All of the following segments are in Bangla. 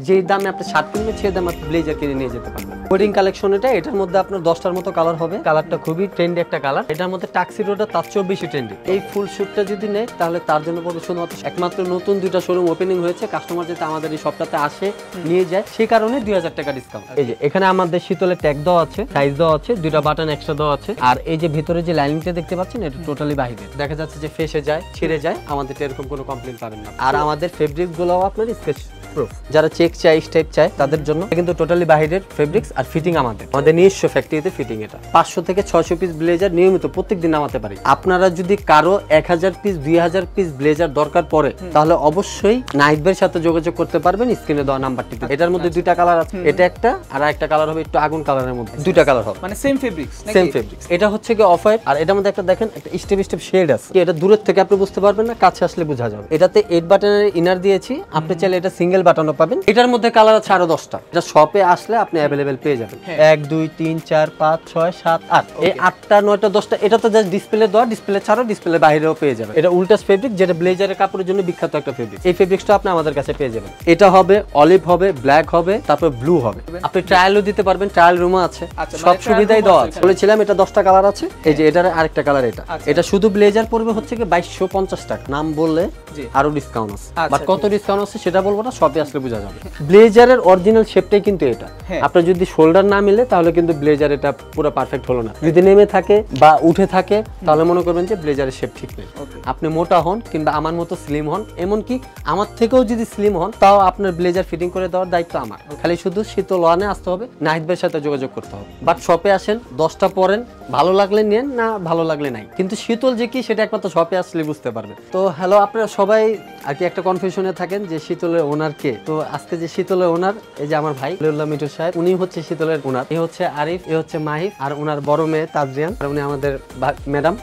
যে দামে আপনি শার্ট কিনবেন সেই দামে আপনি ব্লেজার কিনে নিয়ে যেতে পারবেন। ওয়েডিং কালেকশন এটার মধ্যে আপনার 10টার মতো কালার হবে। কালারটা খুবই ট্রেন্ডি একটা কালার। এটার মধ্যে টাক্সিডোটা তার চেয়েও বেশি ট্রেন্ডি। এই ফুল শুটটা যদি নেয় তাহলে তার জন্য পড়বে শুধুমাত্র একমাত্র নতুন 2টা শোরুম ওপেনিং হয়েছে, কাস্টমার যাতে আমাদের এই শপটাতে আসে নিয়ে যায় সেই কারণে 2000 টাকা ডিসকাউন্ট। এই যে এখানে আমাদের শীতলের ট্যাগ দেওয়া আছে, সাইজ দেওয়া আছে, 2টা বাটন এক্সট্রা দেওয়া আছে। আর এই যে ভিতরে যে লাইনিংটা দেখতে পাচ্ছেন এটা টোটালি বাহিরে, দেখা যাচ্ছে যে ফেসে যায়, ছিঁড়ে যায়, আমাদের এরকম কোনো কমপ্লেইন পাবেন না। আর আমাদের ফেব্রিক্স গুলো আপনার স্কেচ প্রুফ, যারা চেক চাই স্টেপ চাই তাদের জন্য কিন্তু টোটালি বাহিরের ফেব্রিক্স। আর ফিটিং আমাদের নিজস্ব ফ্যাক্টরিতে ফিটিং। এটা 500 থেকে 600 পিস ব্লেজার নিয়মিত প্রত্যেকদিন নামাতে পারি। আপনারা যদি কারো 1000 পিস 2000 পিস ব্লেজার দরকার পড়ে তাহলে অবশ্যই নাহিদ ভাইয়ের সাথে যোগাযোগ করতে পারবেন স্ক্রিনে দেওয়া নাম্বারটিতে। এটার মধ্যে 2টা কালার আছে, এটা একটা আর একটা কালার হবে একটু আগুন কালারের মধ্যে, 2টা কালার হবে মানে সেম ফেব্রিক্স সেম ফেব্রিক্স। এটা হচ্ছে কি অফ হোয়াইট, আর এটার মধ্যে একটা দেখেন একটা স্টেপ স্টেপ শেড আছে, এটা দূরের থেকে আপনি বুঝতে পারবেন না, কাছে আসলে বোঝা যাবে। এটাতে 8 বাটনের ইনার দিয়েছি, আপনি চাইলে এটা সিঙ্গেল বাটনও পাবেন। এটার মধ্যে কালার আছে আরো 10টা, এটা শপে আসলে আপনি अवेलेबल পেয়ে যাবেন। 1 2 3 4 5 6 7 8 এই 8টা 9টা 10টা। এটা তো জাস্ট ডিসপ্লে দেওয়া, ডিসপ্লে ছাড়াও ডিসপ্লে বাইরেও পেয়ে যাবেন। এটা উল্টাস ফেব্রিক, যেটা ব্লেজারের কাপড়ের জন্য বিখ্যাত একটা ফেব্রিক। এই ফেব্রিক্সটা আপনি আমাদের কাছে পেয়ে যাবেন। এটা হবে অলিভ হবে, ব্ল্যাক হবে, তারপর ব্লু হবে। আপনি ট্রায়ালও দিতে পারবেন, ট্রায়াল রুমও আছে, সব সুবিধাই দেওয়া আছে। বলেছিলাম এটা 10টা কালার আছে। এই যে এটার আরেকটা কালার, এটা শুধু ব্লেজার পড়বে হচ্ছে কি 2250 টাকা। নাম বললে আরো ডিসকাউন্ট আছে, বাট কত ডিসকাউন্ট আছে সেটা বলবো না, শপে আসলে বোঝা যাবে। ব্লেজারের অরিজিনাল শেপটাই কিন্তু এটা। আপনার যদি শোল্ডার না মিলে তাহলে কিন্তু ব্লেজার এটা পুরো পারফেক্ট হলো না। যদি নেমে থাকে বা উঠে থাকে তাহলে মনে করবেন যে ব্লেজারের শেপ ঠিক নেই। আপনি মোটা হন কিংবা আমার মতো স্লিম হন, এমনকি আমার থেকেও যদি স্লিম হন তাও আপনার ব্লেজার ফিটিং করে দেওয়ার দায়িত্ব আমার। খালি শুধু শীতল ওয়ানে আসতে হবে, নাহিদ ভাইয়ের সাথে যোগাযোগ করতে হবে। বাট শপে আসেন, 10টা পরেন, ভালো লাগলে নেন, না ভালো লাগলে নাই। কিন্তু শীতল যে কি সেটা একমাত্র শপে আসলে বুঝতে পারবেন। তো হ্যালো, আপনারা সবাই আর কি একটা কনফিউশনে থাকেন যে শীতলের ওনার কে। তো আজকে যে শীতলের ওনার, এই যে আমার ভাই খলিলুল্লাহ মিঠু সাহেব, উনি হচ্ছে শীতলের ওনার। এ হচ্ছে আরিফ, এ হচ্ছে মাহিফ, আর ওনার বড় মেয়ে তাজরিয়ান, আর উনি আমাদের ম্যাডাম।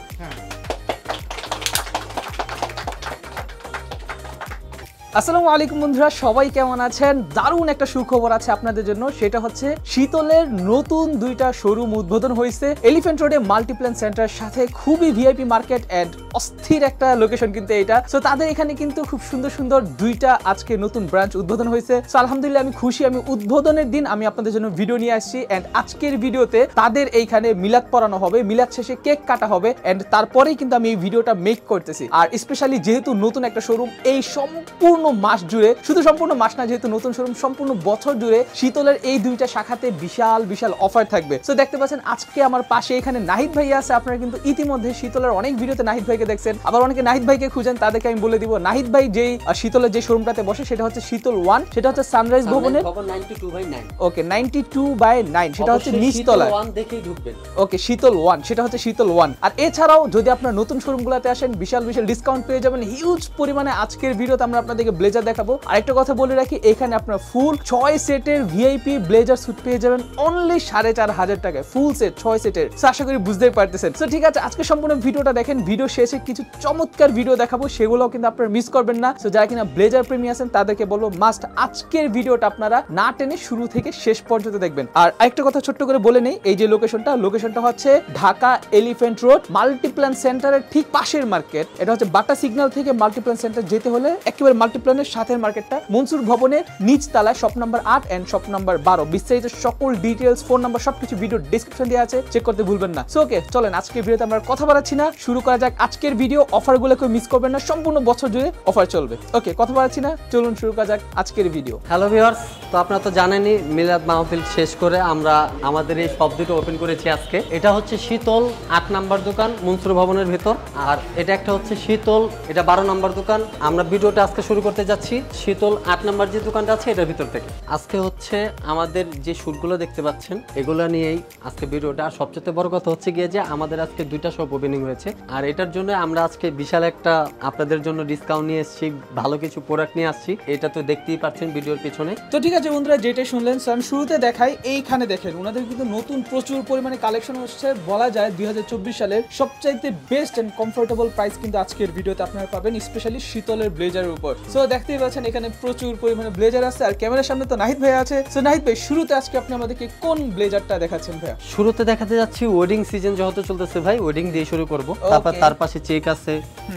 আসসালামু আলাইকুম বন্ধুরা, সবাই কেমন আছেন? দারুণ একটা সুখবর আছে আপনাদের জন্য, সেটা হচ্ছে শীতলের নতুন 2টা শোরুম উদ্বোধন হয়েছে এলিফ্যান্ট রোডে মাল্টিপ্ল্যান সেন্টারের সাথে। খুবই ভিআইপি মার্কেট এন্ড অস্থির একটা লোকেশন কিন্তু এটা। সো তাদের এখানে কিন্তু খুব সুন্দর সুন্দর 2টা আজকে নতুন ব্রাঞ্চ উদ্বোধন হয়েছে। সো আলহামদুলিল্লাহ আমি খুশি। আমি উদ্বোধনের দিন আমি আপনাদের জন্য ভিডিও নিয়ে আসছি এন্ড আজকের ভিডিওতে তাদের এইখানে মিলাদ পড়ানো হবে, মিলাদ শেষে কেক কাটা হবে এন্ড তারপরেই কিন্তু আমি এই ভিডিওটা মেক করতেছি। আর স্পেশালি যেহেতু নতুন একটা শোরুম, এই সম্পূর্ণ মাস জুড়ে, শুধু সম্পূর্ণ মাস না, যেহেতু নতুন শোরুম সম্পূর্ণ বছর জুড়ে শীতলের এই 2টা শাখাতে বিশাল বিশাল অফার থাকবে। সো দেখতে পাচ্ছেন আজকে আমার পাশে এখানে নাহিদ ভাই আছে। আপনারা কিন্তু ইতিমধ্যে শীতলের অনেক ভিডিওতে নাহিদ ভাইকে দেখছেন, আবার অনেকে নাহিদ ভাইকে খুঁজেন, তাদেরকে আমি বলে দিব নাহিদ ভাই যেই শীতলের যে শোরুমটাতে বসে সেটা হচ্ছে শীতল 1, সেটা হচ্ছে সানরাইজ ভবনের 92/9। ওকে 92/9, সেটা হচ্ছে নিচতলায়। দেখেই ঢুকবেন। ওকে শীতল 1, সেটা হচ্ছে শীতল 1। আর এছাড়াও যদি আপনারা নতুন শোরুমগুলোতে আসেন বিশাল বিশাল ডিসকাউন্ট পেয়ে যাবেন, হিউজ পরিমাণে। আজকের ভিডিওতে আমরা আপনাদেরকে ব্লেজার দেখাবো। আরেকটা কথা বলে রাখি, এখানে আপনারা ফুল 6 সেটের ভিআইপি ব্লেজার স্যুট পেয়ে যাবেন অনলি 4500 টাকায়, ফুল সেট 6 সেটের। সো আশা করি বুঝতেই পারতেছেন। সো ঠিক আছে, আজকে সম্পূর্ণ ভিডিওটা দেখেন। ভিডিও শেষে কিছু চমৎকার ভিডিও দেখাবো, সেগুলোও কিন্তু আপনারা মিস করবেন না। সো যারা কিনা ব্লেজার প্রেমী আছেন তাদেরকে বলবো মাস্ট আজকের ভিডিওটা আপনারা না টেনে শুরু থেকে শেষ পর্যন্ত দেখবেন। আর আরেকটা কথা ছোট্ট করে বলে নেই, এই যে লোকেশনটা হচ্ছে ঢাকা এলিফ্যান্ট রোড মাল্টিপ্ল্যান সেন্টারের ঠিক পাশের মার্কেট। এটা হচ্ছে বাটা সিগন্যাল থেকে মাল্টিপ্ল্যান সেন্টার যেতে হলে একেবারে মাল্টিপ্ল্যানের সাথে মার্কেটটা, মনসুর ভবনের নিচ তলায় shop number 8 and shop number 12। বিস্তারিত সকল ডিটেইলস, ফোন নাম্বার সবকিছু ভিডিও ডেসক্রিপশন দেওয়া আছে, চেক করতে ভুলবেন না। সো ওকে, চলেন আজকের ভিডিওতে আমরা কথা বাড়াচ্ছি না, শুরু করা যাক আজকের ভিডিও। অফারগুলো কেউ মিস করবেন না, সম্পূর্ণ বছর জুড়ে অফার চলবে। ওকে, কথা বাড়াচ্ছি না, চলুন শুরু করা যাক আজকের ভিডিও। হ্যালো ভিউয়ার্স, তো আপনারা তো জানেনই মিলাদ মাহফিল শেষ করে আমরা আমাদের এই শপ 2টা ওপেন করেছি আজকে। এটা হচ্ছে শীতল 8 নাম্বার দোকান মনসুর ভবনের ভিতর, আর এটা একটা হচ্ছে শীতল, এটা 12 নাম্বার দোকান। আমরা ভিডিওটা আজকে শুরু করতে যাচ্ছি শীতল 8 নাম্বার যে দোকানটা আছে এটার ভিতর থেকে। আজকে হচ্ছে আমাদের যে শুটগুলো দেখতে পাচ্ছেন এগুলো নিয়েই আজকে ভিডিওটা। আর সবচেয়ে বড় কথা হচ্ছে গিয়ে যে আমাদের আজকে 2টা শপ ওপেনিং হয়েছে, আর এটার জন্য আমরা আজকে বিশাল একটা আপনাদের জন্য ডিসকাউন্ট নিয়ে এসেছি, ভালো কিছু প্রোডাক্ট নিয়ে আসছি। এটা তো দেখতেই পাচ্ছেন ভিডিওর পিছনে। তো ঠিক আছে বন্ধুরা, যেটা শুনলেন শুরুতে দেখাই, এইখানে দেখেন ওনাদের কিন্তু নতুন প্রচুর পরিমাণে কালেকশন হচ্ছে। বলা যায় 2024 সালের সবচাইতে বেস্ট এন্ড কমফোর্টেবল প্রাইস কিন্তু আজকের ভিডিওতে আপনারা পাবেন, স্পেশালি শীতলের ব্লেজারের উপর। সো সো দেখতেই পাচ্ছেন এখানে প্রচুর পরিমাণে ব্লেজার আছে আর ক্যামেরার সামনে তো নাহিদ ভাই আছে। সো নাহিদ ভাই, শুরুতে আজকে আপনি আমাদেরকে কোন ব্লেজারটা দেখাচ্ছেন ভাইয়া? শুরুতে দেখাতে যাচ্ছি ওয়েডিং সিজন যেহেতু চলতেছে ভাই, ওয়েডিং দিয়ে শুরু করব। তারপর তার পাশে চেক আছে,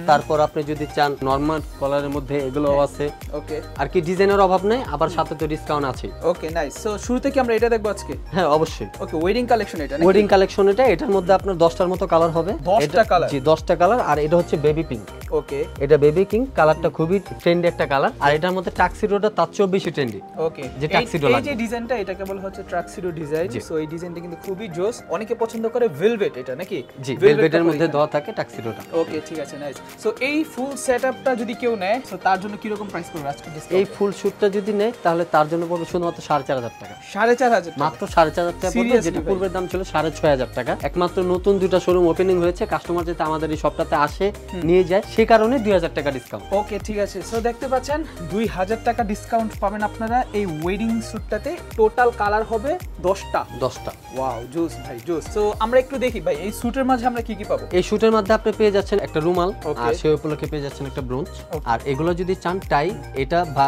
তারপর আপনি যদি চান নরমাল কলারের মধ্যে এগুলোও আছে। ওকে, আর কি ডিজাইনের অভাব নাই, আবার সাথে তো ডিসকাউন্ট আছে। Okay nice. সো শুরুতে কি আমরা এটা দেখবো আজকে? হ্যাঁ অবশ্যই। ওকে, ওয়েডিং কালেকশন এটা নাকি? ওয়েডিং কালেকশন এটা, এটার মধ্যে আপনার 10টার মতো কালার হবে। 10টা কালার? জি 10টা কালার। আর এটা হচ্ছে বেবি পিঙ্ক। ওকে, এটা বেবি পিঙ্ক কালারটা খুবই ট্রেন্ডি একটা কালার। আর এটার মধ্যে টাক্সিডোটা তার চেয়েও বেশি ট্রেন্ডি। ওকে, যে টাক্সিডো এই লাগে, যে ডিজাইনটা এটাকে বলা হচ্ছে টাক্সিডো ডিজাইন। সো এই ডিজাইনটা কিন্তু খুবই জোস, অনেকে পছন্দ করে ভেলভেট এটা নাকি? জি ভেলভেটের মধ্যে দেওয়া থাকে টাক্সিডোটা। ওকে ঠিক আছে, নাইস। সো এই ফুল সেটআপটা যদি কেউ নেয় সো তার জন্য কি রকম প্রাইস পড়বে আজকে ডিসকাউন্ট? এই ফুল শুটটা যদি নেয় তাহলে তার জন্য পড়বে শুধুমাত্র 4500 টাকা। 4500 মাত্র 4500 টাকা পড়বে, যেটা পূর্বের দাম ছিল 6500 টাকা। একমাত্র নতুন দুটো শোরুম ওপেনিং হয়েছে, কাস্টমার যাতে আমাদের এই শপটাতে আসে নিয়ে যায়, সেই কারণে 2000 টাকা ডিসকাউন্ট। ওকে ঠিক আছে। সো দেখতে পাচ্ছেন 2000 টাকা ডিসকাউন্ট পাবেন আপনারা এই ওয়েডিং স্যুটটাতে। টোটাল কালার হবে 10টা। ওয়াও, জোস ভাই জোস। সো আমরা একটু দেখি ভাই এই স্যুটের মাঝে আমরা কি কি পাবো। এই স্যুটের মধ্যে আপনি পেয়ে যাচ্ছেন একটা রুমাল, আর সেই উপলক্ষে পেয়ে যাচ্ছেন একটা ব্রোঞ্জ। আর এগুলো যদি চান টাই এটা বা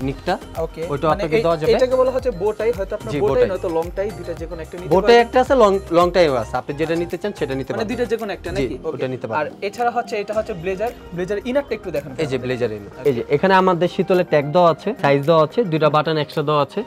নিকটা, ওকে ওইটা আপনাকে দেওয়া যাবে। এটাকে বলা হচ্ছে বো টাই, হয়তো আপনার বো টাই নয়তো লং টাই, দুটো যে কোনো একটা নিতে বো পারেন। টাই একটা আছে, লং টাইও আছে, আপনি যেটা নিতে চান সেটা নিতে পারেন। মানে দুটো যে কোনো একটা নাকি? ওটা নিতে পারেন। আর এছাড়া হচ্ছে এটা হচ্ছে ব্লেজার ইনারটা একটু দেখেন। এই যে ব্লেজার ইনার, এই যে এখানে আমাদের শীতলের ট্যাগ দেওয়া আছে, সাইজ দেওয়া আছে, দুইটা বাটন এক্সট্রা দেওয়া আছে।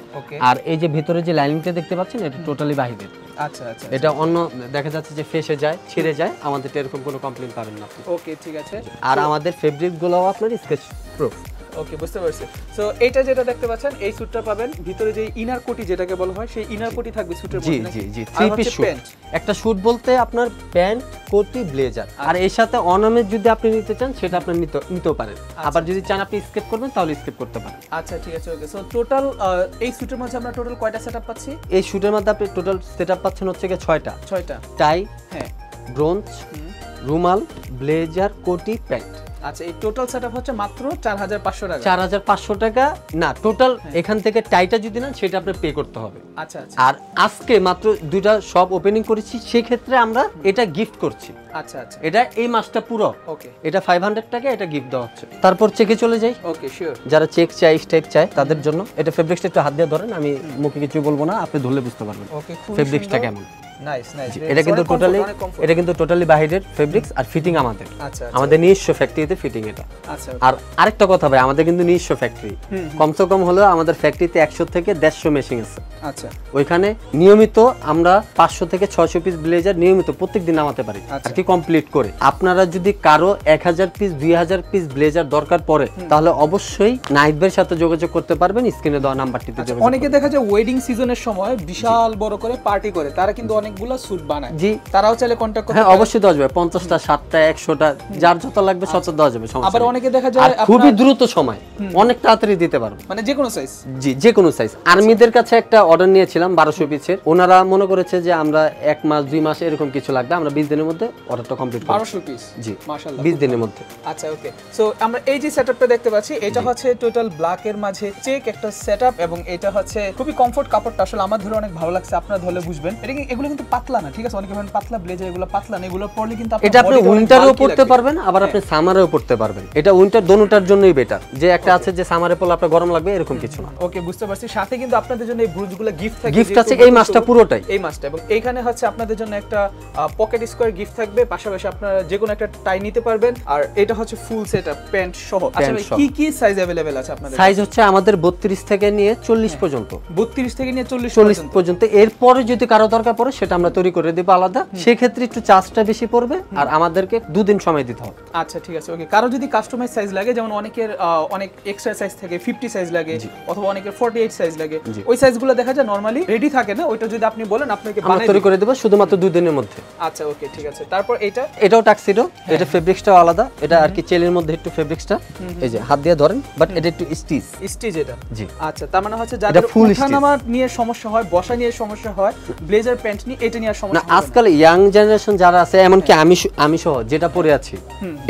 আর এই যে ভিতরে যে লাইনিংটা দেখতে পাচ্ছেন এটা টোটালি বাহিরের। আচ্ছা আচ্ছা, এটা অন্য দেখা যাচ্ছে যে ফেসে যায়, ছিঁড়ে যায়, আমাদের এরকম কোনো কমপ্লেইন পাবেন না আপনি। ওকে ঠিক আছে। আর আমাদের ফেব্রিক গুলোও আপনার স্কেচ প্রুফ। ওকে, বুঝতে পারছি। সো এইটা যেটা দেখতে পাচ্ছেন এই স্যুটটা পাবেন, ভিতরে যে ইনার কোটি যেটাকে বলা হয় সেই ইনার কোটি থাকবে স্যুটের জি মধ্যে। জি জি, থ্রি পিস স্যুট। একটা স্যুট বলতে আপনার প্যান্ট, কোটি, ব্লেজার, আর এর সাথে অর্নামেন্ট যদি আপনি নিতে চান সেটা আপনি নিতেও পারেন। আবার যদি চান আপনি স্কেপ করবেন তাহলে স্কেপ করতে পারেন। আচ্ছা ঠিক আছে, ওকে। সো টোটাল এই স্যুটের মধ্যে আমরা টোটাল কয়টা সেটআপ পাচ্ছি? এই স্যুটের মধ্যে আপনি টোটাল সেটআপ পাচ্ছেন হচ্ছে কি 6টা। টাই, হ্যাঁ, ব্রোঞ্জ, রুমাল, ব্লেজার, কোটি, প্যান্ট। আচ্ছা, এই টোটাল সেটআপ হচ্ছে মাত্র 4500 টাকা। 4500 টাকা না, টোটাল এখান থেকে টাইটা যদি নেন সেটা আপনি পে করতে হবে। আচ্ছা আচ্ছা। আর আজকে মাত্র দুইটা শপ ওপেনিং করেছি, সেই ক্ষেত্রে আমরা এটা গিফট করছি। আচ্ছা আচ্ছা, এটা এই মাসটা পুরো। ওকে, এটা 500 টাকা, এটা গিফট দেওয়া হচ্ছে। তারপর চেকে চলে যাই। Okay sure. যারা চেক চাই, স্টেপ চাই তাদের জন্য এটা ফেব্রিক্সটা একটু হাত দিয়ে ধরেন, আমি মুখে কিছু বলবো না, আপনি ধরলে বুঝতে পারবেন ওকে, ফেব্রিক্সটা কেমন। Nice nice. এটা কিন্তু টোটালি বাহিরের ফেব্রিক্স, আর ফিটিং আমাদের। আচ্ছা, আমাদের নিজস্ব ফ্যাক্টরিতে ফিটিং এটা। আচ্ছা। আর আরেকটা কথা ভাই, আমাদের কিন্তু নিজস্ব ফ্যাক্টরি, কমসে কম হলেও আমাদের ফ্যাক্টরিতে 100 থেকে 150 মেশিন আছে। আচ্ছা, ওইখানে নিয়মিত আমরা 500 থেকে 600 পিস ব্লেজার নিয়মিত প্রত্যেকদিন নামাতে পারি আর কি কমপ্লিট করে। আপনারা যদি কারো 1000 পিস 2000 পিস ব্লেজার দরকার পড়ে তাহলে অবশ্যই নাহিদ ভাইয়ের সাথে যোগাযোগ করতে পারবেন, স্ক্রিনে দেওয়া নাম্বারটিতে যোগাযোগ। অনেকে দেখা যায় ওয়েডিং সিজনের সময় বিশাল বড় করে পার্টি করে, তারা কিন্তু অনেকগুলো স্যুট বানায়। জি, তারাও চাইলে কন্টাক্ট করতে হ্যাঁ অবশ্যই দেওয়া যাবে। 50টা, 60টা, 100টা, যার যত লাগবে তত দেওয়া যাবে। আবার অনেকে দেখা যায় খুবই দ্রুত সময়, অনেক তাড়াতাড়ি দিতে পারবে, মানে যে কোনো সাইজ। জি, যে কোনো সাইজ। আর্মিদের কাছে একটা অর্ডার নিয়েছিলাম 1200 পিসের, ওনারা মনে করেছে যে আমরা 1 মাস 2 মাস এরকম কিছু লাগবে, আমরা 20 দিনের মধ্যে অর্ডারটা কমপ্লিট করব। 1200 পিস? জি মাশাআল্লাহ, 20 দিনের মধ্যে। আচ্ছা ওকে। সো আমরা এই যে সেটআপটা দেখতে পাচ্ছি এটা হচ্ছে টোটাল ব্ল্যাক এর মাঝে চেক একটা সেটআপ, এবং এটা হচ্ছে খুবই কমফোর্ট কাপড়টা আসলে আমার ধরে অনেক ভালো লাগছে, আপনারা ধরলে বুঝবেন। এগুলো কিন্তু পাতলা না, ঠিক আছে? অনেকে ভাবেন পাতলা ব্লেজার, এগুলো পাতলা না, এগুলো পরলে কিন্তু এটা আপনি উইন্টারেও পরতে পারবেন, আবার আপনি সামারেও পরতে পারবেন। এটা উইন্টার দোনোটার জন্যই বেটার। যে একটা আছে যে সামারে পরলে আপনার গরম লাগবে এরকম কিছু না। ওকে, বুঝতে পারছি। সাথে কিন্তু আপনাদের জন্য এই ব্রুজগুলো গিফট থাকবে, গিফট আছে এই মাসটা পুরোটাই, এই মাসটা। এবং এইখানে হচ্ছে আপনাদের জন্য একটা পকেট স্কয়ার গিফট থাকবে, পাশাপাশি আপনারা যে কোনো একটা টাই নিতে পারবেন। আর এটা হচ্ছে ফুল সেটআপ প্যান্ট সহ। আচ্ছা ভাই, কি কি সাইজ अवेलेबल আছে আপনাদের? সাইজ হচ্ছে আমাদের 32 থেকে নিয়ে 40 পর্যন্ত। 32 থেকে নিয়ে 40 পর্যন্ত। এরপরে যদি কারো দরকার পড়ে সেটা আমরা তৈরি করে দেব আলাদা, সেই ক্ষেত্রে একটু চার্জটা বেশি পড়বে, আর আমাদেরকে 2 দিন সময় দিতে হবে। আচ্ছা ঠিক আছে, ওকে। কারো যদি কাস্টমাইজ সাইজ লাগে, যেমন অনেকের অনেক এক্সট্রা সাইজ থাকে, 50 সাইজ লাগে, অথবা অনেকের 48 সাইজ লাগে, ওই সাইজগুলো দেখা যায় নরমালি রেডি থাকে না, ওইটা যদি আপনি বলেন আপনাকে বানিয়ে তৈরি করে দেব শুধুমাত্র 2 দিনের মধ্যে। আচ্ছা ওকে, ঠিক আছে। তারপর এটাও টাক্সিডো, এটা ফেব্রিক্সটাও আলাদা, এটা আর কি চেলের মধ্যে একটু ফেব্রিক্সটা এই যে হাত দিয়ে ধরেন, বাট এটা একটু স্টিচ এটা। জি, আচ্ছা, তার মানে হচ্ছে যাদের উঠানামা নিয়ে সমস্যা হয়, বসা নিয়ে সমস্যা হয়, ব্লেজার প্যান্ট আপনি এটা নিয়ে আর না সমস্যা হবে না। আজকাল ইয়াং জেনারেশন যারা আছে এমনকি আমি সহ যেটা পরে আছি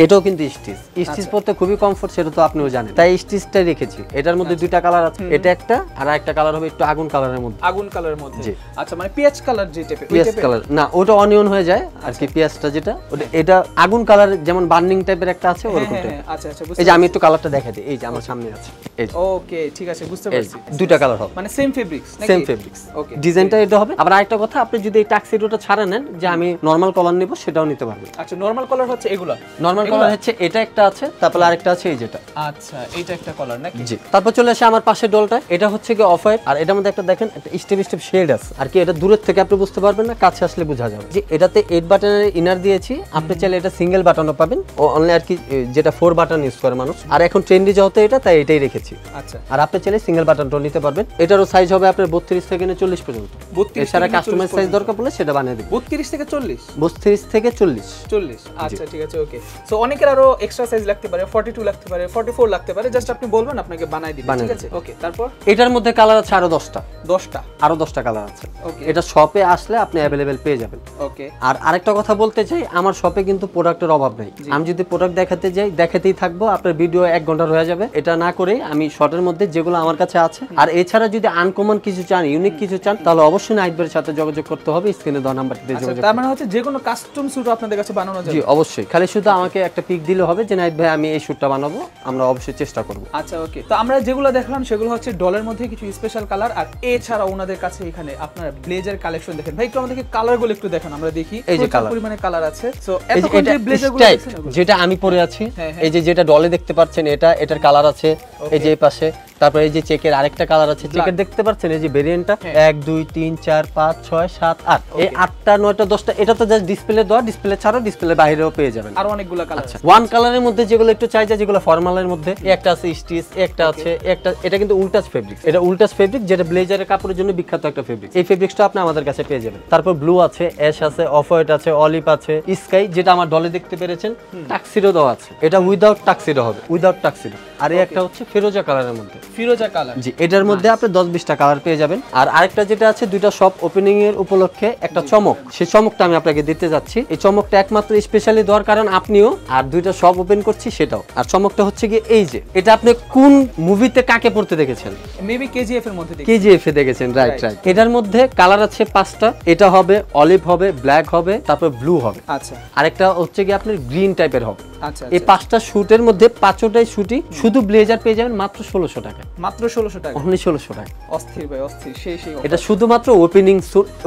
এটাও কিন্তু স্টিচ পরতে খুবই কমফোর্ট, সেটা তো আপনিও জানেন, তাই স্টিচটাই রেখেছি। এটার মধ্যে দুইটা কালার আছে, এটা একটা আর একটা কালার হবে একটু আগুন কালারের মধ্যে। আগুন কালারের মধ্যে, জি। আচ্ছা মানে পেঁয়াজ কালার যে টাইপের, ওই পিয়াজ টাইপের কালার না, ওটা অনিয়ন হয়ে যায় আর কি, পেঁয়াজটা যেটা ওটা এটা আগুন কালার, যেমন বার্নিং টাইপের একটা আছে ওরকম টাইপ। আচ্ছা আচ্ছা এই যে আমি একটু কালারটা দেখাই দিই, এই যে আমার সামনে আছে, এই যে ওকে ঠিক আছে বুঝতে পারছি। দুইটা কালার হবে, মানে সেম ফেব্রিক্স নাকি? সেম ফেব্রিক্স, ওকে ডিজাইনটা এটা হবে। আবার আরেকটা কথা, আপনি যদি এই টাক্সিডোটা ছাড়া নেন যে আমি নরমাল কালার নেব, সেটাও নিতে পারবেন। আচ্ছা নরমাল কালার হচ্ছে এগুলা? নরমাল কালার হচ্ছে এটা একটা আছে, তারপর আরেকটা আছে এই যেটা। আচ্ছা এইটা একটা কালার নাকি? জি। তারপর চলে আসে আমার পাশের ডলটা, এটা হচ্ছে কি অফ হোয়াইট, আর এটার মধ্যে একটা দেখেন একটা স্টেপ স্টেপ শেড আছে আর কি, এটা দূরের থেকে আপনি বুঝতে পারবেন না, কাছে আসলে বোঝা যাবে। যে এটাতে 8 বাটনের ইনার দিয়েছি, আপনি চাইলে এটা সিঙ্গেল বাটনও পাবেন, অনলি আর কি যেটা 4 বাটন ইউজ করে মানুষ, আর এখন ট্রেন্ডি যেহেতু এটা, তাই এটাই রেখেছি। আচ্ছা আর আপনি চাইলে সিঙ্গেল বাটনটাও নিতে পারবেন। এটারও সাইজ হবে আপনার 32 থেকে 40 পর্যন্ত। 32 এছাড়া থেকে 40 কাস্টমাইজ সাইজ দরকার পড়লে সেটা বানিয়ে দেব। 32 থেকে 40? 32 থেকে 40। 40 আচ্ছা ঠিক আছে ওকে। সো অনেকের আরো এক্সট্রা সাইজ লাগতে পারে, 42 লাগতে পারে, 44 লাগতে পারে, জাস্ট আপনি বলবেন আপনাকে বানাই দিবেন, ঠিক আছে ওকে। তারপর এটার মধ্যে কালার আছে আরো 10টা। 10টা? আরো 10টা কালার আছে। ওকে এটা শপে আসলে আপনি अवेलेबल পেয়ে যাবেন। ওকে। আর আরেকটা কথা বলতে চাই, আমার শপে কিন্তু প্রোডাক্টের অভাব নাই। আমি যদি প্রোডাক্ট দেখাতে যাই, দেখাতেই থাকবো, আপনার ভিডিও 1 ঘন্টা হয়ে যাবে। এটা না করে আমি শর্টের মধ্যে যেগুলো আমার কাছে আছে, আর এছাড়া যদি আনকমন কিছু চান, ইউনিক কিছু চান, তাহলে অবশ্যই নাইটবের সাথে যোগাযোগ করতে হবে, স্ক্রিনে দেওয়া নাম্বারটিতে আচ্ছা যোগাযোগ। তার মানে হচ্ছে যে কোনো কাস্টম স্যুট আপনাদের কাছে বানানো যাবে? জি অবশ্যই, খালি শুধু আমাকে একটা পিক দিলে হবে যে নাইট ভাই আমি এই শুটটা বানাবো, আমরা অবশ্যই চেষ্টা করব। আচ্ছা ওকে। তো আমরা যেগুলো দেখলাম সেগুলো হচ্ছে ডলের মধ্যে কিছু স্পেশাল কালার, আর এছাড়া ওনাদের কাছে এখানে আপনারা ব্লেজার কালেকশন দেখেন। ভাই একটু আমাদেরকে কালারগুলো একটু দেখান, আমরা দেখি এই যে প্রচুর পরিমাণে কালার আছে। সো এই যে এতক্ষণ যে এটা ব্লেজারগুলো স্ট্রাইপ দেখছেন ওগুলো? যেটা আমি পরে আছি, হ্যাঁ, হ্যাঁ। এই যে যেটা ডলে দেখতে পাচ্ছেন, এটার কালার আছে এই যে এই পাশে। তারপরে এই যে চেকের আরেকটা কালার আছে, চেকের দেখতে পাচ্ছেন এই যে ভেরিয়েন্টটা 1 2 3 4 5 6 7 8, এই 8টা 9টা 10টা, এটা তো জাস্ট ডিসপ্লে দেওয়া, ডিসপ্লে ছাড়াও ডিসপ্লে বাইরেও পেয়ে যাবেন। আর অনেকগুলো কালার আছে। ওয়ান কালারের মধ্যে যেগুলো একটু চাই যায়, যেগুলো ফর্মালের মধ্যে, একটা আছে স্টিচ, একটা আছে একটা, এটা কিন্তু উলটাস ফেব্রিক, এটা উলটাস ফেব্রিক যেটা ব্লেজারের কাপড়ের জন্য বিখ্যাত একটা ফেব্রিক। এই ফেব্রিকটা আপনি আমাদের কাছে পেয়ে যাবেন। তারপর ব্লু আছে, অ্যাশ আছে, অফ হোয়াইট আছে, অলিভ আছে, স্কাই যেটা আমার ডলে দেখতে পেরেছেন, টাক্সিডো দেওয়া আছে, এটা উইদাউট টাক্সিডো হবে, উইদাউট টাক্সিডো। আর এই একটা হচ্ছে ফিরোজা কালারের মধ্যে, ফিরোজা কালার। জি এটার মধ্যে আপনি 10-20টা কালার পেয়ে যাবেন। আর আরেকটা যেটা আছে, দুইটা শপ ওপেনিং এর উপলক্ষে একটা চমক, সেই চমকটা আমি আপনাকে দিতে যাচ্ছি। এই চমকটা একমাত্র স্পেশালি দেওয়ার কারণ আপনিও, আর দুইটা শপ ওপেন করছি সেটাও। আর চমকটা হচ্ছে কি এই যে, এটা আপনি কোন মুভিতে কাকে পড়তে দেখেছেন? মেবি কেজিএফ এর মধ্যে দেখি। কেজিএফ এ দেখেছেন, রাইট রাইট। এটার মধ্যে কালার আছে 5টা, এটা হবে অলিভ হবে, ব্ল্যাক হবে, তারপর ব্লু হবে, আচ্ছা আরেকটা হচ্ছে কি আপনার গ্রিন টাইপের হবে। আচ্ছা এই 5টা শুটের মধ্যে 5টাই শুটি শুধু ব্লেজার পেয়ে যাবেন মাত্র 1600 টাকা। মাত্র 1600 টাকা? অনলি 1600 টাকা। অস্থির ভাই অস্থির, সেই এটা শুধুমাত্র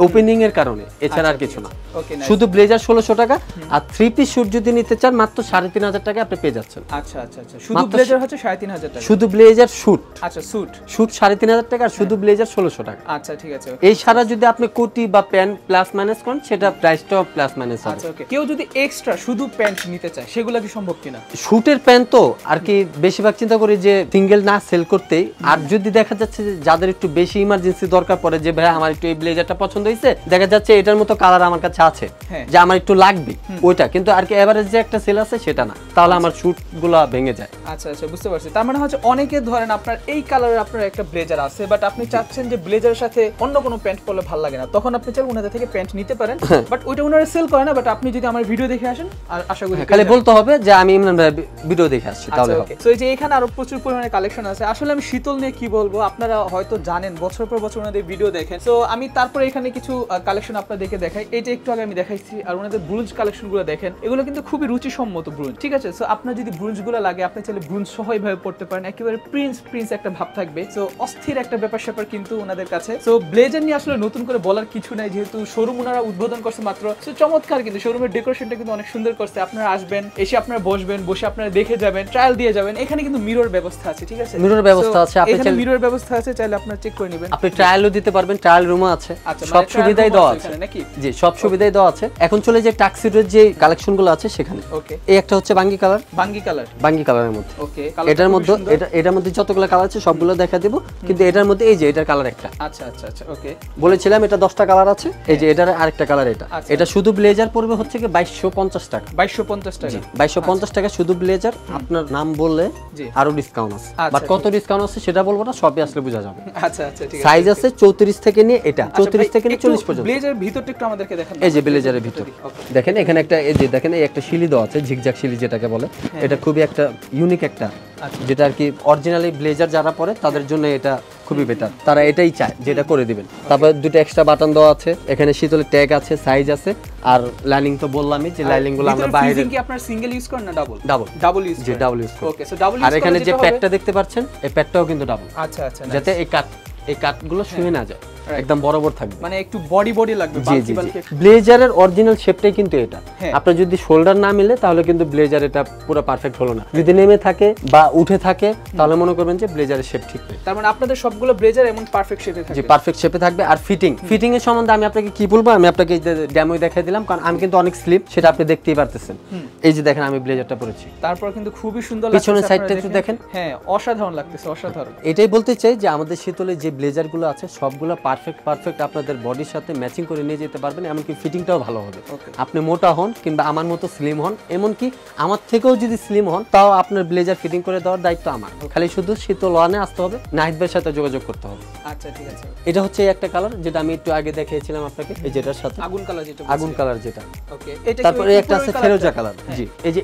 ওপেনিং এর কারণে, এছাড়া আর কিছু না। ওকে শুধু ব্লেজার 1600 টাকা, আর 3 পিস শুট যদি নিতে চান মাত্র 3500 টাকা আপনি পেয়ে যাচ্ছেন। আচ্ছা আচ্ছা আচ্ছা। শুধু ব্লেজার হচ্ছে 3500 টাকা? শুধু ব্লেজার শুট, আচ্ছা স্যুট 3500 টাকা, আর শুধু ব্লেজার 1600 টাকা। আচ্ছা ঠিক আছে। এই ছাড়া যদি আপনি কোটি বা প্যান্ট প্লাস মাইনাস করেন, সেটা প্রাইসটাও প্লাস মাইনাস হবে। আচ্ছা ওকে। কেউ যদি এক্সট্রা শুধু প্যান্ট নিতে চায়, সেগুলো কি সম্ভব কিনা? শুটের প্যান্ট তো আর কি বেশিরভাগ চিন্তা করি যে সিঙ্গেল না সেল করতেই, আর যদি দেখা যাচ্ছে যে যাদের একটু বেশি ইমার্জেন্সি দরকার পড়ে, যে ভাই আমার একটু এই ব্লেজারটা পছন্দ হয়েছে, দেখা যাচ্ছে এটার মতো কালার আমার কাছে আছে, যে আমার একটু লাগবে ওইটা, কিন্তু আর কি এভারেজ যে একটা সেল আছে সেটা না, তাহলে আমার শুট গুলা ভেঙে যায়। আচ্ছা আচ্ছা বুঝতে পারছি। তার মানে হচ্ছে অনেকে ধরেন আপনার এই কালারের আপনার একটা ব্লেজার আছে, বাট আপনি চাচ্ছেন যে ব্লেজারের সাথে অন্য কোনো প্যান্ট পরলে ভালো লাগে না, তখন আপনি চাইলে ওনাদের থেকে প্যান্ট নিতে পারেন, বাট ওইটা ওনারা সেল করে না। বাট আপনি যদি আমার ভিডিও দেখে আসেন, আর আশা করি খালি বলতে হবে যে আমি ইমরান ভাই ভিডিও দেখে আসছি, তাহলে হবে। সো এই যে এখানে আরো প্রচুর পরিমাণে কালেকশন আছে। আসলে আমি শীতল নিয়ে কি বলবো, আপনারা হয়তো জানেন, বছর পর বছর ওনাদের ভিডিও দেখেন। সো আমি তারপরে এখানে কিছু কালেকশন আপনাদেরকে দেখাই। এইটা একটু আগে আমি দেখাইছি। আর ওনাদের ব্রুঞ্জ কালেকশনগুলো দেখেন, এগুলো কিন্তু খুবই রুচিসম্মত ব্রুঞ্জ, ঠিক আছে? সো আপনার যদি ব্রুঞ্জগুলো লাগে, আপনি চাইলে ব্রুঞ্জ সহ এইভাবে পড়তে পারেন, একেবারে প্রিন্স একটা ভাব থাকবে। সো অস্থির একটা ব্যাপার স্যাপার কিন্তু ওনাদের কাছে। সো ব্লেজার নিয়ে আসলে নতুন করে বলার কিছু নাই, যেহেতু শোরুম ওনারা উদ্বোধন করছে মাত্র। সো চমৎকার, কিন্তু শোরুমের ডেকোরেশনটা কিন্তু অনেক সুন্দর করছে। আপনারা আসবেন, এসে আপনারা বসবেন, বসে আপনারা দেখে যাবেন, ট্রায়াল দিয়ে যাবেন। এখানে কিন্তু মিরর ব্যবস্থা আছে, ঠিক আছে? মিরর ব্যবস্থা আছে, আপনি এখানে মিরর ব্যবস্থা আছে, চাইলে আপনারা চেক করে নেবেন। আপনি ট্রায়ালও দিতে পারবেন, ট্রায়াল রুমও আছে, সব সুবিধাই দেওয়া আছে নাকি? জি সব সুবিধাই দেওয়া আছে। এখন চলে যে টাক্সিডোর যে কালেকশনগুলো আছে সেখানে। ওকে। এই একটা হচ্ছে বাঙ্গি কালার, বাঙ্গি কালারের মধ্যে। ওকে। এটার মধ্যে এটার মধ্যে যতগুলো কালার আছে সবগুলো দেখা দেব, কিন্তু এটার মধ্যে এই যে এটার কালার একটা। আচ্ছা আচ্ছা আচ্ছা ওকে। বলেছিলাম এটা 10টা কালার আছে, এই যে এটার আরেকটা কালার এটা। এটা শুধু ব্লেজার পড়বে হচ্ছে কি 2250 টাকা। 2250 টাকা? জি 2250 টাকা শুধু ব্লেজার। আপনার নাম বললে জি। আরো ডিসকাউন্ট আছে, আচ্ছা, বাট কত ডিসকাউন্ট আছে সেটা বলবো না, শপে আসলে বোঝা যাবে। আচ্ছা আচ্ছা ঠিক আছে। সাইজ আছে 34 থেকে নিয়ে এটা 34 থেকে নিয়ে 40 পর্যন্ত। ব্লেজার ভিতরটা একটু আমাদেরকে দেখান। এই যে ব্লেজারের ভিতর দেখেন এখানে একটা, এই যে দেখেন এই একটা শিলি দেওয়া আছে, ঝিকঝাক শিলি যেটাকে বলে, এটা খুবই একটা ইউনিক একটা, যেটা আর কি অরিজিনালি ব্লেজার যারা পরে তাদের জন্য এটা খুবই বেটার, তারা এটাই চায় যেটা করে দিবেন। তারপর দুটো এক্সট্রা বাটন দেওয়া আছে, এখানে শীতলের ট্যাগ আছে, সাইজ আছে, আর লাইনিং তো বললামই যে লাইনিং গুলো আমরা বাইরে কি আপনার সিঙ্গেল ইউজ করেন না ডাবল? ডাবল ডাবল ইউজ জি, ডাবল ইউজ করি। ওকে, সো ডাবল ইউজ আর এখানে যে প্যাডটা দেখতে পাচ্ছেন, এই প্যাডটাও কিন্তু ডাবল। আচ্ছা আচ্ছা, যাতে এই কাটগুলো শুয়ে না যায়, একদম বরাবর থাকবে, মানে একটু বডি লাগবে। জি জি, ব্লেজারের অরিজিনাল শেপটাই কিন্তু এটা। আপনার যদি শোল্ডার না মিলে তাহলে কিন্তু ব্লেজার এটা পুরো পারফেক্ট হলো না। যদি নেমে থাকে বা উঠে থাকে তাহলে মনে করবেন যে ব্লেজারের শেপ ঠিক নেই। তার মানে আপনাদের সবগুলো ব্লেজার এমন পারফেক্ট শেপে থাকবে? জি, পারফেক্ট শেপে থাকবে। আর ফিটিং এর সম্বন্ধে আমি আপনাকে কি বলবো, আমি আপনাকে ডেমো দেখাই দিলাম, কারণ আমি কিন্তু অনেক স্লিপ, সেটা আপনি দেখতেই পারতেছেন। এই যে দেখেন আমি ব্লেজারটা পরেছি, তারপর কিন্তু খুবই সুন্দর লাগছে। পিছনের সাইডটা একটু দেখেন, হ্যাঁ অসাধারণ লাগতেছে, অসাধারণ। এটাই বলতে চাই যে আমাদের শীতলে যে ব্লেজারগুলো আছে সবগুলো পারফেক্ট আপনাদের বডির সাথে ম্যাচিং করে নিয়ে যেতে পারবেন, এমনকি ফিটিংটাও ভালো হবে। আপনি মোটা হন কিংবা আমার মতো স্লিম হন, এমনকি আমার থেকেও যদি স্লিম হন, তাও আপনার ব্লেজার ফিটিং করে দেওয়ার দায়িত্ব আমার। খালি শুধু শীতল ওয়ানে আসতে হবে, নাহিদ ভাইয়ের সাথে যোগাযোগ করতে হবে। আচ্ছা ঠিক আছে। এটা হচ্ছে একটা কালার যেটা আমি একটু আগে দেখিয়েছিলাম আপনাকে, এই যেটার সাথে আগুন কালার, যেটা আগুন কালার যেটা। ওকে, এটা তারপরে একটা আছে ফেরোজা কালার। জি, এই যে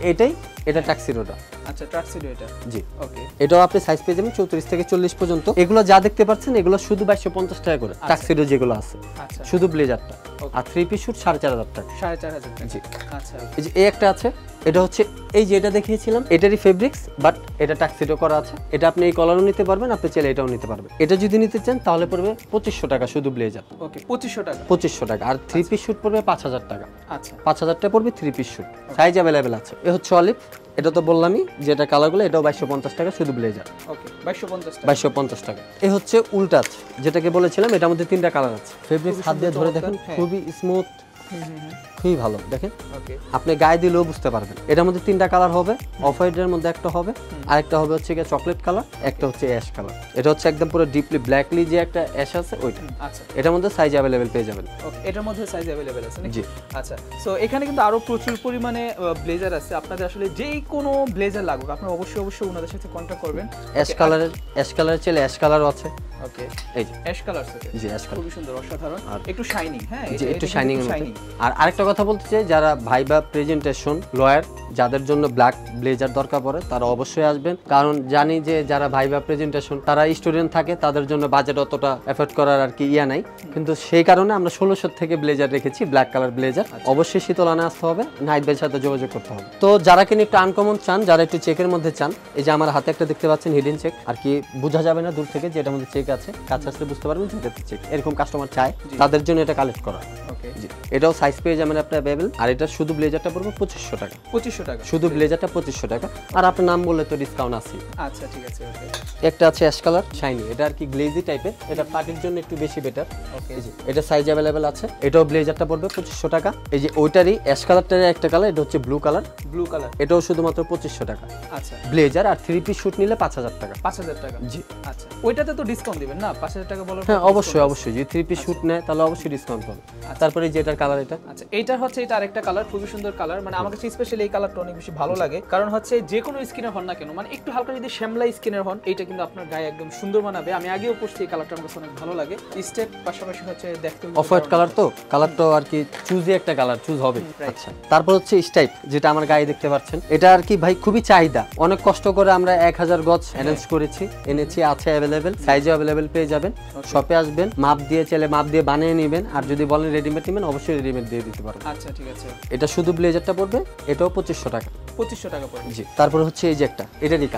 এটা ট্যাক্সিডোটা। আচ্ছা, ট্রাক্সিডো এটা। জি, ওকে, এটাও আপনি সাইজ পেয়ে যাবেন 34 থেকে 40 পর্যন্ত। এগুলো যা দেখতে পাচ্ছেন এগুলো শুধু 2250 টাকা করে, ট্যাক্সিডো যেগুলো আছে। আচ্ছা, শুধু ব্লেজারটা। আর 3 পিস শুট 4500 টাকা। 4500 টাকা। জি, আচ্ছা। এই যে এই একটা আছে, এটা হচ্ছে এই যে এটা দেখিয়েছিলাম, এটারই ফেব্রিক্স, বাট এটা ট্যাক্সিডো করা আছে। এটা আপনি এই কলারও নিতে পারবেন, আপনি চাইলে এটাও নিতে পারবেন। এটা যদি নিতে চান তাহলে পড়বে 2500 টাকা শুধু ব্লেজার। ওকে, 2500 টাকা। 2500 টাকা। আর 3 পিস শুট পড়বে 5000 টাকা। আচ্ছা, 5000 টাকা পড়বে 3 পিস শুট। সাইজ अवेलेबल আছে। এ হচ্ছে অলিভ, এটা তো বললামই যেটা কালারগুলো, এটাও 2250 টাকা শুধু ব্লেজার। ওকে, 2250 টাকা। 2250 টাকা। এ হচ্ছে উল্টাচ, যেটাকে বলেছিলাম, এটার মধ্যে 3টা কালার আছে। ফেব্রিক্স হাত দিয়ে ধরে দেখেন, খুবই স্মুথ, খুবই ভালো। দেখেন ওকে, আপনি গায়ে দিলেও বুঝতে পারবেন। এটার মধ্যে 3টা কালার হবে, অফ হোয়াইটের মধ্যে একটা হবে, আরেকটা হবে হচ্ছে গিয়ে চকলেট কালার, একটা হচ্ছে অ্যাশ কালার। এটা হচ্ছে একদম পুরো ডিপলি ব্ল্যাকলি যে একটা অ্যাশ আছে ওইটা। আচ্ছা, এটার মধ্যে সাইজ अवेलेबल পেয়ে যাবেন। ওকে, এটার মধ্যে সাইজ अवेलेबल আছে নাকি? জি। আচ্ছা, সো এখানে কিন্তু আরো প্রচুর পরিমাণে ব্লেজার আছে। আপনাদের আসলে যেই কোনো ব্লেজার লাগুক, আপনারা অবশ্যই ওনাদের সাথে কন্টাক্ট করবেন। অ্যাশ কালারের চাইলে অ্যাশ কালারও আছে। ওকে, এই যে অ্যাশ কালার আছে। জি, অ্যাশ কালার খুবই সুন্দর, অসাধারণ, একটু শাইনিং। হ্যাঁ, যে একটু শাইনিং এর মধ্যে। আর আরেকটা কথা বলতে চাই, যারা ভাইবা প্রেজেন্টেশন লয়ার, যাদের জন্য ব্ল্যাক ব্লেজার দরকার পড়ে তারা অবশ্যই আসবেন, কারণ জানি যে যারা ভাইবা প্রেজেন্টেশন তারা স্টুডেন্ট থাকে, তাদের জন্য বাজেট অতটা এফোর্ড করার আর কি নাই, কিন্তু সেই কারণে আমরা 1600 থেকে ব্লেজার রেখেছি, ব্ল্যাক কালার ব্লেজার। অবশ্যই শীতল আনে আসতে হবে, নাইট ভাইয়ের সাথে যোগাযোগ করতে হবে। তো যারা কিনা একটু আনকমন চান, যারা একটু চেকের মধ্যে চান, এই যে আমার হাতে একটা দেখতে পাচ্ছেন হিডেন চেক, আর কি বোঝা যাবে না দূর থেকে যে এটার মধ্যে চেক আছে, কাছে আসলে বুঝতে পারবেন যে এটাতে চেক। এরকম কাস্টমার চায়, তাদের জন্য এটা কালেক্ট করা। ওকে, জি, এটাও সাইজ পেয়ে যাবেন আপনি अवेलेबल। আর এটা শুধু ব্লেজারটা পড়বে 2500 টাকা। 2500 টাকা শুধু ব্লেজারটা 2500 টাকা। আর আপনার নাম বললে তো ডিসকাউন্ট আছে। আচ্ছা ঠিক আছে। ওকে, একটা আছে অ্যাশ কালার শাইনি, এটা আর কি গ্লেজি টাইপের, এটা পার্টির জন্য একটু বেশি বেটার। ওকে, এই যে এটা সাইজ अवेलेबल আছে, এটাও ব্লেজারটা পড়বে 2500 টাকা। এই যে ওইটারই অ্যাশ কালারটার একটা কালার, এটা হচ্ছে ব্লু কালার, এটাও শুধুমাত্র 2500 টাকা। আচ্ছা, ব্লেজার আর 3 পিস শুট নিলে 5000 টাকা। 5000 টাকা। জি, আচ্ছা, ওইটাতে তো ডিসকাউন্ট দিবেন না? 5000 টাকা বলার হ্যাঁ অবশ্যই যদি 3 পিস শুট নেয় তাহলে অবশ্যই ডিসকাউন্ট পাবে। তারপরে যে এটার কালার এটা। আচ্ছা, এইটার হচ্ছে এটা আরেকটা কালার, খুবই সুন্দর কালার। মানে আমাকে স্পেশালি এই কালারটা অনেক বেশি ভালো লাগে, কারণ হচ্ছে যে কোনো স্কিনের হন না কেন, মানে একটু হালকা যদি শ্যামলা স্কিনের হন, এটা কিন্তু আপনার গায়ে একদম সুন্দর মানাবে। আমি আগেও পড়ছি এই কালারটা, আমার কাছে অনেক ভালো লাগে। স্টেপ পাশাপাশি হচ্ছে দেখতে অফ হোয়াইট কালার, তো কালারটাও আর কি চুজি একটা কালার চুজ হবে। আচ্ছা, তারপর হচ্ছে স্টাইপ, যেটা আমার গায়ে দেখতে পাচ্ছেন, এটা আর কি ভাই খুবই চাহিদা, অনেক কষ্ট করে আমরা 1000 গজ অ্যারেঞ্জ করেছি, এনেছি, আছে अवेलेबल, সাইজে अवेलेबल পেয়ে যাবেন। শপে আসবেন, মাপ দিয়ে চাইলে মাপ দিয়ে বানিয়ে নেবেন, আর যদি বলেন রেডিমেড নেবেন অবশ্যই রেডিমেড দিয়ে দিতে পারবো। আচ্ছা ঠিক আছে। এটা শুধু ব্লেজারটা পড়বে, এটাও 2500 টাকা। 2500 টাকা পড়বে। জি, তারপর হচ্ছে এই যে একটা, এটারই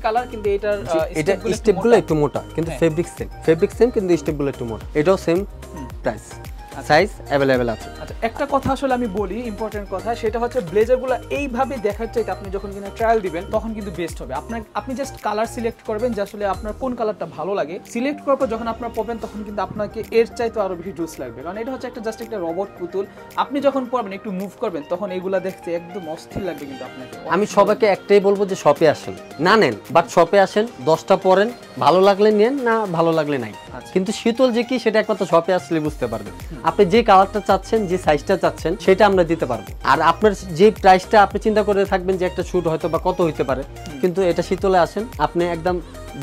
কালার, কিন্তু এটার এটা স্টেপগুলো একটু মোটা, কিন্তু ফেব্রিক সেম কিন্তু স্টেপগুলো একটু মোটা, এটাও সেম প্রাইস, সাইজ अवेलेबल আছে। আচ্ছা, একটা কথা আসলে আমি বলি, ইম্পর্টেন্ট কথা, সেটা হচ্ছে ব্লেজারগুলো এইভাবে দেখার চাইতে আপনি যখন কিনা ট্রায়াল দিবেন তখন কিন্তু বেস্ট হবে। আপনি জাস্ট কালার সিলেক্ট করবেন যে আসলে আপনার কোন কালারটা ভালো লাগে। সিলেক্ট করার পর যখন আপনার পরবেন তখন কিন্তু আপনাকে এর চাইতে আরো বেশি জোস লাগবে, কারণ এটা হচ্ছে জাস্ট একটা রোবট পুতুল। আপনি যখন পরবেন, একটু মুভ করবেন, তখন এগুলা দেখতে একদম অস্থির লাগবে কিন্তু আপনাকে। আমি সবাইকে একটাই বলবো যে শপে আসেন, না নেন বাট শপে আসেন, 10টা পরেন, ভালো লাগলে নেন, না ভালো লাগলে নাই। কিন্তু শীতল যে কি সেটা একমাত্র শপে আসলে বুঝতে পারবেন। আপনি যে কালারটা চাচ্ছেন, যে সাইজটা চাচ্ছেন, সেটা আমরা দিতে পারবো। আর আপনার যে প্রাইসটা আপনি চিন্তা করে থাকবেন যে একটা স্যুট হয়তো বা কত হইতে পারে, কিন্তু এটা শীতলে আসেন আপনি একদম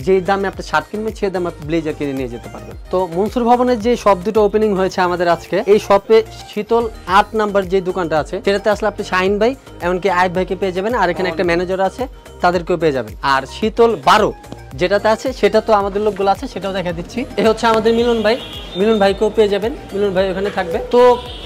যে দামে আপনি শার্ট কিনবেন সেই দামে আপনি ব্লেজার কিনে নিয়ে যেতে পারবেন। তো মনসুর ভবনের যে শপ দুটো ওপেনিং হয়েছে আমাদের আজকে, এই শপে শীতল 8 নাম্বার যে দোকানটা আছে সেটাতে আসলে আপনি শাহিন ভাই এমনকি আয়েব ভাইকে পেয়ে যাবেন, আর এখানে একটা ম্যানেজার আছে তাদেরকেও পেয়ে যাবেন। আর শীতল 12 যেটাতে আছে সেটা তো আমাদের লোকগুলো আছে, সেটাও দেখা দিচ্ছি। এ হচ্ছে আমাদের মিলন ভাই, মিলন ভাইকেও পেয়ে যাবেন, মিলন ভাই ওখানে থাকবে। তো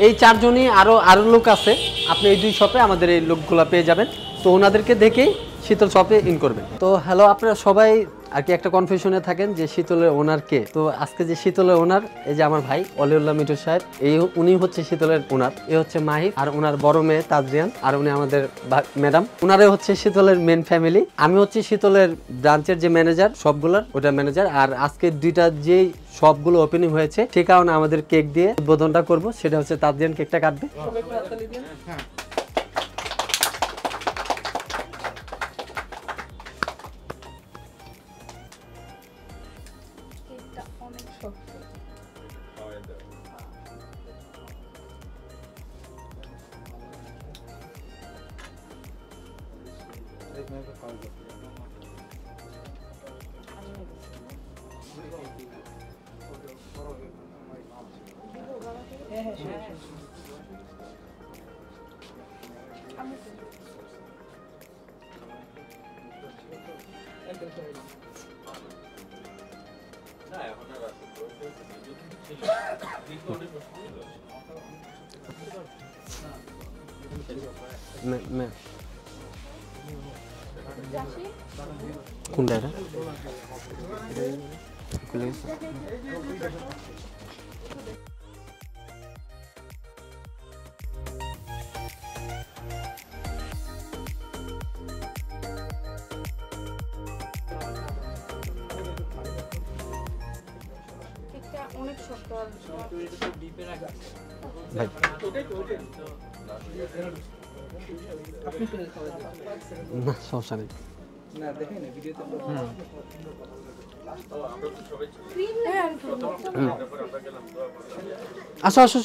এই 4 জনই আরো লোক আছে, আপনি এই 2 শপে আমাদের এই লোকগুলো পেয়ে যাবেন। তো ওনাদেরকে দেখেই শীতল শপে ইন করবেন। তো হ্যালো, আপনারা সবাই আর কি একটা কনফিউশনে থাকেন যে শীতলের ওনার কে। তো আজকে যে শীতলের ওনার, এই যে আমার ভাই অলিউল্লাহ মিঠু সাহেব, উনি হচ্ছে শীতলের ওনার। এ হচ্ছে মাহিব, আর ওনার বড় মেয়ে তাজরিয়ান, আর উনি আমাদের ম্যাডাম। ওনারে হচ্ছে শীতলের মেন ফ্যামিলি। আমি হচ্ছে শীতলের ব্রাঞ্চের যে ম্যানেজার, সবগুলোর ওটা ম্যানেজার। আর আজকে 2টা যে সবগুলো ওপেনিং হয়েছে সে কারণে আমাদের কেক দিয়ে উদ্বোধনটা করব, সেটা হচ্ছে তাজরিয়ান কেকটা কাটবে। কোনটা এটা? অনেক শক্ত আর ভাই না, সমস্যা নেই। না দেখেন ভিডিওতে আসো আসো